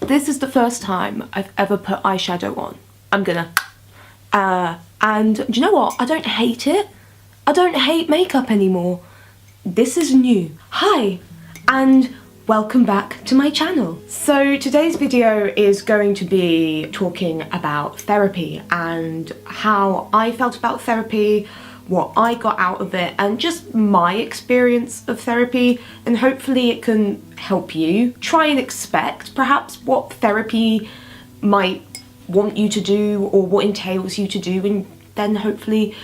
This is the first time I've ever put eyeshadow on. I'm gonna. And do you know what? I don't hate it. I don't hate makeup anymore. This is new. Hi, and welcome back to my channel. So today's video is going to be talking about therapy and how I felt about therapy, what I got out of it, and just my experience of therapy, and hopefully it can help you try and expect perhaps what therapy might want you to do or what entails you to do, and then hopefully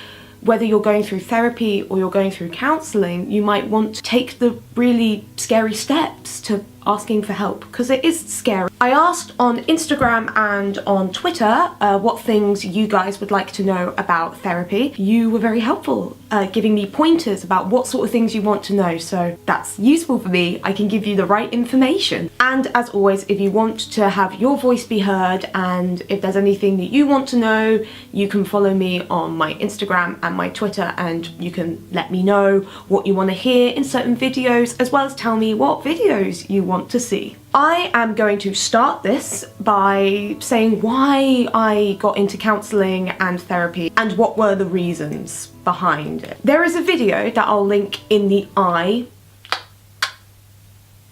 whether you're going through therapy or you're going through counselling, you might want to take the really scary steps to asking for help, because it is scary. I asked on Instagram and on Twitter what things you guys would like to know about therapy. You were very helpful, giving me pointers about what sort of things you want to know, so that's useful for me. I can give you the right information. And as always, if you want to have your voice be heard and if there's anything that you want to know, you can follow me on my Instagram and my Twitter, and you can let me know what you want to hear in certain videos, as well as tell me what videos you want to see. I am going to start this by saying why I got into counselling and therapy and what were the reasons behind it. There is a video that I'll link in the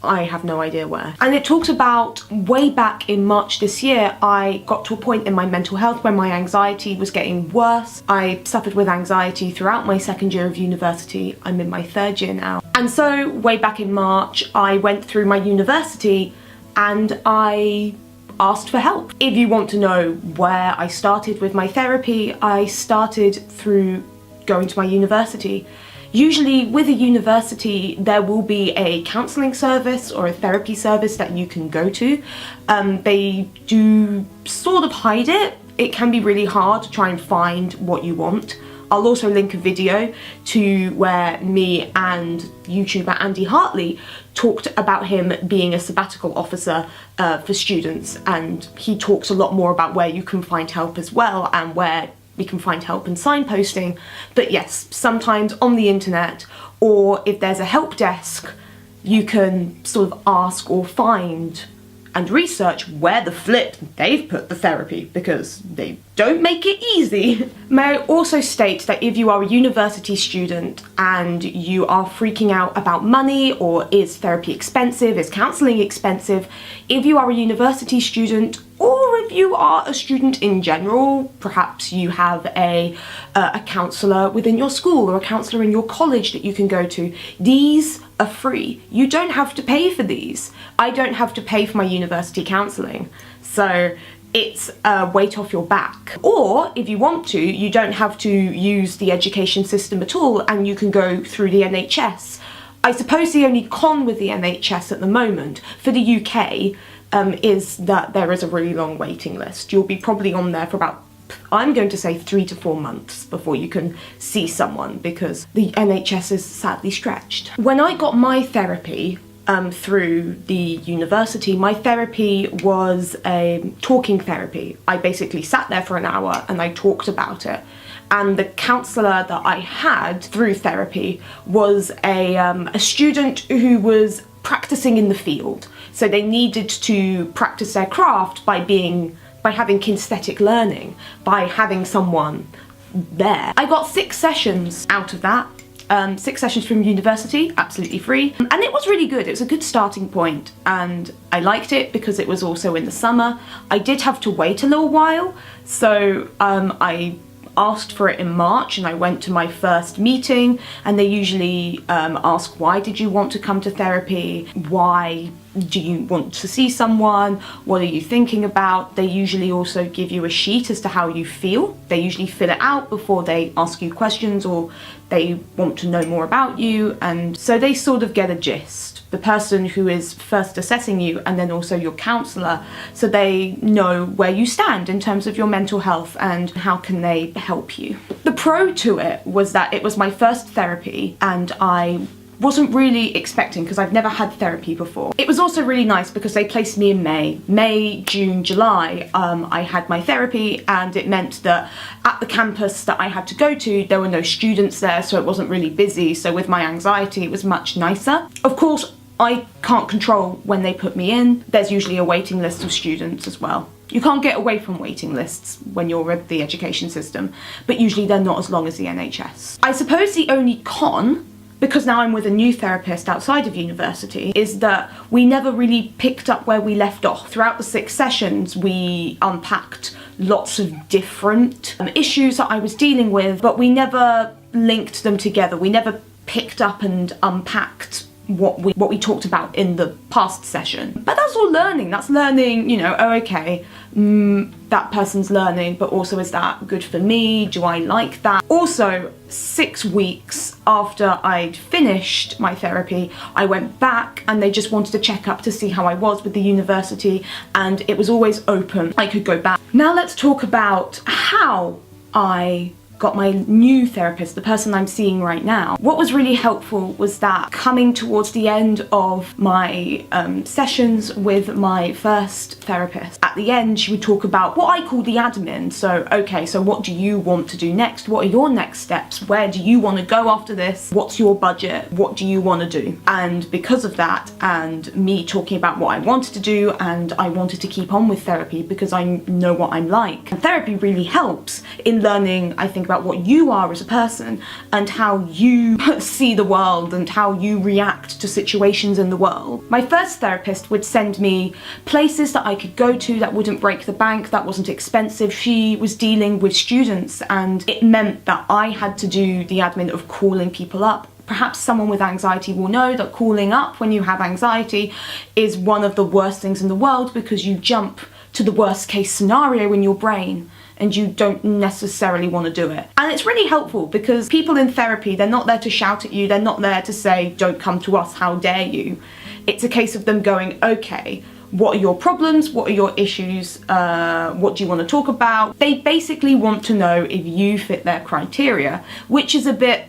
I have no idea where. And it talks about way back in March this year, I got to a point in my mental health where my anxiety was getting worse. I suffered with anxiety throughout my second year of university. I'm in my third year now. And so way back in March, I went through my university and I asked for help. If you want to know where I started with my therapy, I started through going to my university. Usually with a university there will be a counselling service or a therapy service that you can go to. They do sort of hide it. It can be really hard to try and find what you want. I'll also link a video to where me and YouTuber Andy Hartley talked about him being a sabbatical officer for students, and he talks a lot more about where you can find help as well and where we can find help in signposting. But yes, sometimes on the internet, or if there's a help desk, you can sort of ask or find and research where the flip they've put the therapy, because they don't make it easy. May I also state that if you are a university student and you are freaking out about money, or is therapy expensive, is counselling expensive, if you are a university student, or if you are a student in general, perhaps you have a counsellor within your school or a counsellor in your college that you can go to, these are free. You don't have to pay for these. I don't have to pay for my university counselling, so it's a weight off your back. Or if you want to, you don't have to use the education system at all and you can go through the NHS. I suppose the only con with the NHS at the moment for the UK is that there is a really long waiting list. You'll be probably on there for about, I'm going to say 3 to 4 months before you can see someone, because the NHS is sadly stretched. When I got my therapy through the university, my therapy was a talking therapy. I basically sat there for an hour and I talked about it. And the counsellor that I had through therapy was a student who was practicing in the field. So they needed to practice their craft by having kinesthetic learning, by having someone there. I got 6 sessions out of that. 6 sessions from university, absolutely free. And it was really good. It was a good starting point and I liked it because it was also in the summer. I did have to wait a little while, so I asked for it in March and I went to my first meeting, and they usually ask, why did you want to come to therapy? Why do you want to see someone? What are you thinking about? They usually also give you a sheet as to how you feel. They usually fill it out before they ask you questions or they want to know more about you, and so they sort of get a gist. The person who is first assessing you and then also your counsellor, so they know where you stand in terms of your mental health and how can they help you. The pro to it was that it was my first therapy and I wasn't really expecting, because I've never had therapy before. It was also really nice because they placed me in May, June, July. I had my therapy, and it meant that at the campus that I had to go to, there were no students there, so it wasn't really busy. So with my anxiety, it was much nicer. Of course, I can't control when they put me in. There's usually a waiting list of students as well. You can't get away from waiting lists when you're with the education system, but usually they're not as long as the NHS. I suppose the only con, because now I'm with a new therapist outside of university, is that we never really picked up where we left off. Throughout the 6 sessions, we unpacked lots of different issues that I was dealing with, but we never linked them together. We never picked up and unpacked what we talked about in the past session. But that's all learning. That's learning, you know, oh, okay, that person's learning, but also, is that good for me? Do I like that? Also, 6 weeks after I'd finished my therapy, I went back and they just wanted to check up to see how I was with the university, and it was always open. I could go back. Now let's talk about how I got my new therapist, the person I'm seeing right now. What was really helpful was that coming towards the end of my sessions with my first therapist, at the end she would talk about what I call the admin. So, okay, so what do you want to do next? What are your next steps? Where do you want to go after this? What's your budget? What do you want to do? And because of that, and me talking about what I wanted to do, and I wanted to keep on with therapy because I know what I'm like. And therapy really helps in learning, I think, about what you are as a person and how you see the world and how you react to situations in the world. My first therapist would send me places that I could go to that wouldn't break the bank, that wasn't expensive. She was dealing with students, and it meant that I had to do the admin of calling people up. Perhaps someone with anxiety will know that calling up when you have anxiety is one of the worst things in the world, because you jump to the worst case scenario in your brain and you don't necessarily want to do it. And it's really helpful because people in therapy, they're not there to shout at you, they're not there to say, don't come to us, how dare you. It's a case of them going, okay, what are your problems? What are your issues? What do you want to talk about? They basically want to know if you fit their criteria, which is a bit,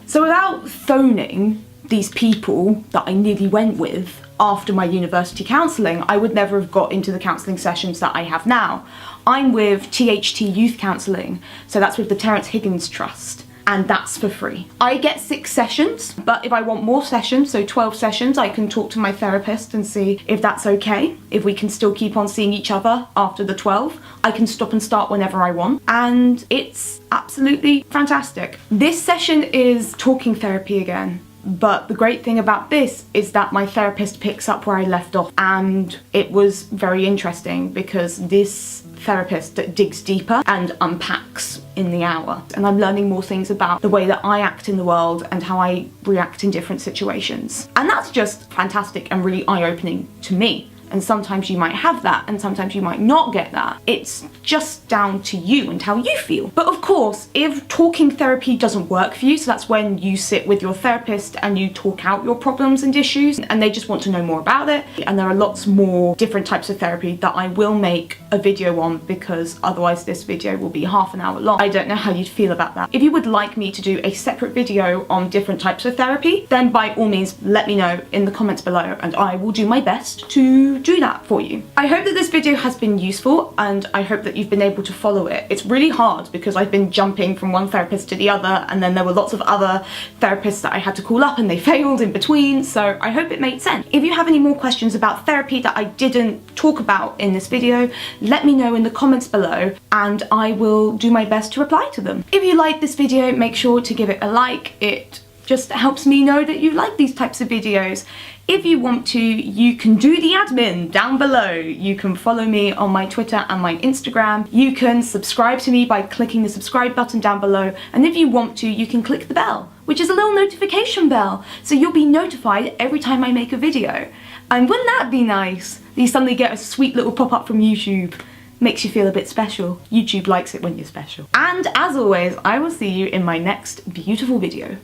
So without phoning these people that I nearly went with after my university counselling, I would never have got into the counselling sessions that I have now. I'm with THT Youth Counselling, so that's with the Terence Higgins Trust, and that's for free. I get 6 sessions, but if I want more sessions, so 12 sessions, I can talk to my therapist and see if that's okay, if we can still keep on seeing each other after the 12. I can stop and start whenever I want, and it's absolutely fantastic. This session is talking therapy again. But the great thing about this is that my therapist picks up where I left off, and it was very interesting because this therapist digs deeper and unpacks in the hour. And I'm learning more things about the way that I act in the world and how I react in different situations. And that's just fantastic and really eye-opening to me. And sometimes you might have that and sometimes you might not get that. It's just down to you and how you feel. But of course, if talking therapy doesn't work for you, so that's when you sit with your therapist and you talk out your problems and issues, and they just want to know more about it. And there are lots more different types of therapy that I will make a video on, because otherwise this video will be half an hour long. I don't know how you'd feel about that. If you would like me to do a separate video on different types of therapy, then by all means let me know in the comments below and I will do my best to do that for you. I hope that this video has been useful, and I hope that you've been able to follow it. It's really hard because I've been jumping from one therapist to the other, and then there were lots of other therapists that I had to call up and they failed in between, so I hope it made sense. If you have any more questions about therapy that I didn't talk about in this video, let me know in the comments below and I will do my best to reply to them. If you like this video, make sure to give it a like. It just helps me know that you like these types of videos. If you want to, you can do the admin down below. You can follow me on my Twitter and my Instagram. You can subscribe to me by clicking the subscribe button down below. And if you want to, you can click the bell, which is a little notification bell. So you'll be notified every time I make a video. And wouldn't that be nice? You suddenly get a sweet little pop-up from YouTube. Makes you feel a bit special. YouTube likes it when you're special. And as always, I will see you in my next beautiful video.